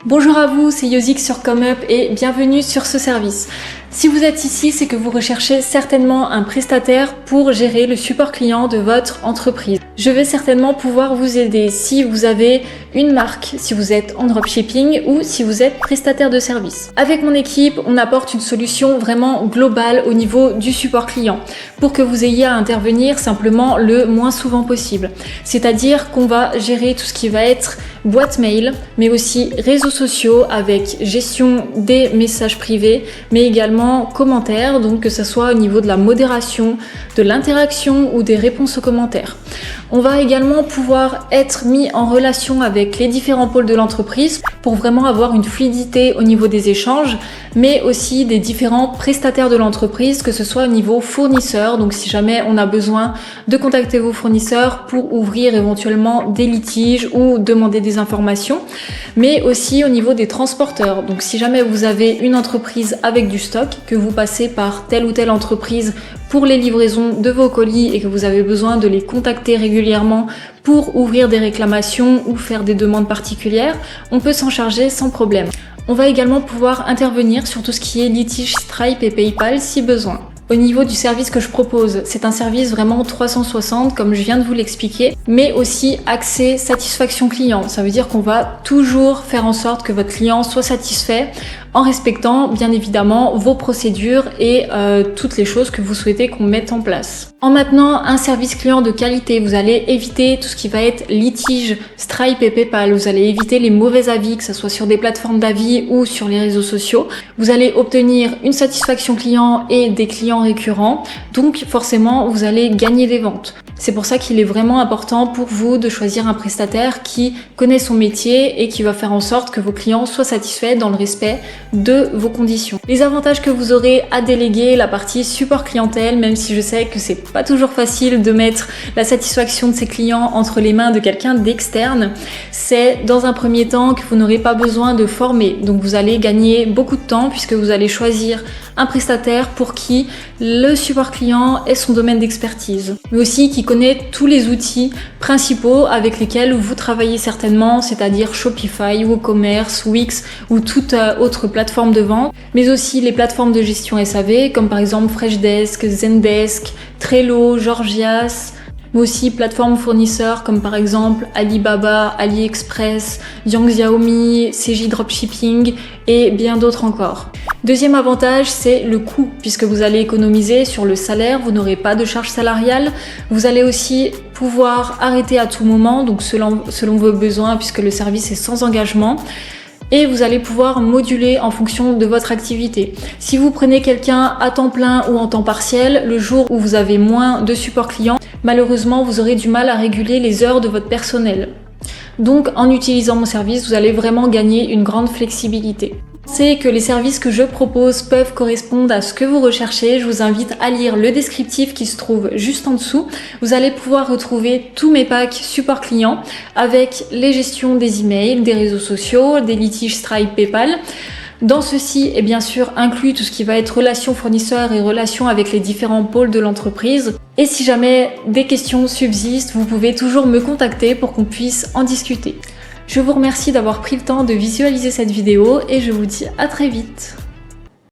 Bonjour à vous, c'est Yosik sur ComeUp et bienvenue sur ce service. Si vous êtes ici, c'est que vous recherchez certainement un prestataire pour gérer le support client de votre entreprise. Je vais certainement pouvoir vous aider si vous avez une marque, si vous êtes en dropshipping ou si vous êtes prestataire de service. Avec mon équipe, on apporte une solution vraiment globale au niveau du support client pour que vous ayez à intervenir simplement le moins souvent possible. C'est-à-dire qu'on va gérer tout ce qui va être boîte mail, mais aussi réseaux sociaux avec gestion des messages privés, mais également commentaires, donc que ce soit au niveau de la modération, de l'interaction ou des réponses aux commentaires. On va également pouvoir être mis en relation avec les différents pôles de l'entreprise pour vraiment avoir une fluidité au niveau des échanges, mais aussi des différents prestataires de l'entreprise, que ce soit au niveau fournisseur, donc si jamais on a besoin de contacter vos fournisseurs pour ouvrir éventuellement des litiges ou demander des informations, mais aussi au niveau des transporteurs. Donc si jamais vous avez une entreprise avec du stock, que vous passez par telle ou telle entreprise pour les livraisons de vos colis et que vous avez besoin de les contacter régulièrement pour ouvrir des réclamations ou faire des demandes particulières, on peut s'en charger sans problème. On va également pouvoir intervenir sur tout ce qui est litige Stripe et PayPal si besoin. Au niveau du service que je propose, c'est un service vraiment 360 comme je viens de vous l'expliquer, mais aussi axé satisfaction client. Ça veut dire qu'on va toujours faire en sorte que votre client soit satisfait en respectant bien évidemment vos procédures et toutes les choses que vous souhaitez qu'on mette en place. En maintenant un service client de qualité, vous allez éviter tout ce qui va être litige, Stripe et PayPal, vous allez éviter les mauvais avis, que ce soit sur des plateformes d'avis ou sur les réseaux sociaux. Vous allez obtenir une satisfaction client et des clients récurrents, donc forcément vous allez gagner des ventes. C'est pour ça qu'il est vraiment important pour vous de choisir un prestataire qui connaît son métier et qui va faire en sorte que vos clients soient satisfaits dans le respect de vos conditions. Les avantages que vous aurez à déléguer la partie support clientèle, même si je sais que c'est pas toujours facile de mettre la satisfaction de ses clients entre les mains de quelqu'un d'externe, c'est dans un premier temps que vous n'aurez pas besoin de former. Donc vous allez gagner beaucoup de temps puisque vous allez choisir un prestataire pour qui le support client est son domaine d'expertise, mais aussi qui connaît tous les outils principaux avec lesquels vous travaillez certainement, c'est-à-dire Shopify, WooCommerce, Wix ou toute autre plateforme de vente, mais aussi les plateformes de gestion SAV comme par exemple Freshdesk, Zendesk, Trello, Georgias, mais aussi plateformes fournisseurs comme par exemple Alibaba, AliExpress, Yang Xiaomi, CJ Dropshipping et bien d'autres encore. Deuxième avantage, c'est le coût, puisque vous allez économiser sur le salaire, vous n'aurez pas de charge salariale. Vous allez aussi pouvoir arrêter à tout moment, donc selon vos besoins, puisque le service est sans engagement. Et vous allez pouvoir moduler en fonction de votre activité. Si vous prenez quelqu'un à temps plein ou en temps partiel, le jour où vous avez moins de support client, malheureusement, vous aurez du mal à réguler les heures de votre personnel. Donc, en utilisant mon service, vous allez vraiment gagner une grande flexibilité. C'est que les services que je propose peuvent correspondre à ce que vous recherchez. Je vous invite à lire le descriptif qui se trouve juste en dessous. Vous allez pouvoir retrouver tous mes packs support client avec les gestions des emails, des réseaux sociaux, des litiges Stripe, PayPal. Dans ceci est bien sûr inclus tout ce qui va être relations fournisseurs et relations avec les différents pôles de l'entreprise. Et si jamais des questions subsistent, vous pouvez toujours me contacter pour qu'on puisse en discuter. Je vous remercie d'avoir pris le temps de visualiser cette vidéo et je vous dis à très vite.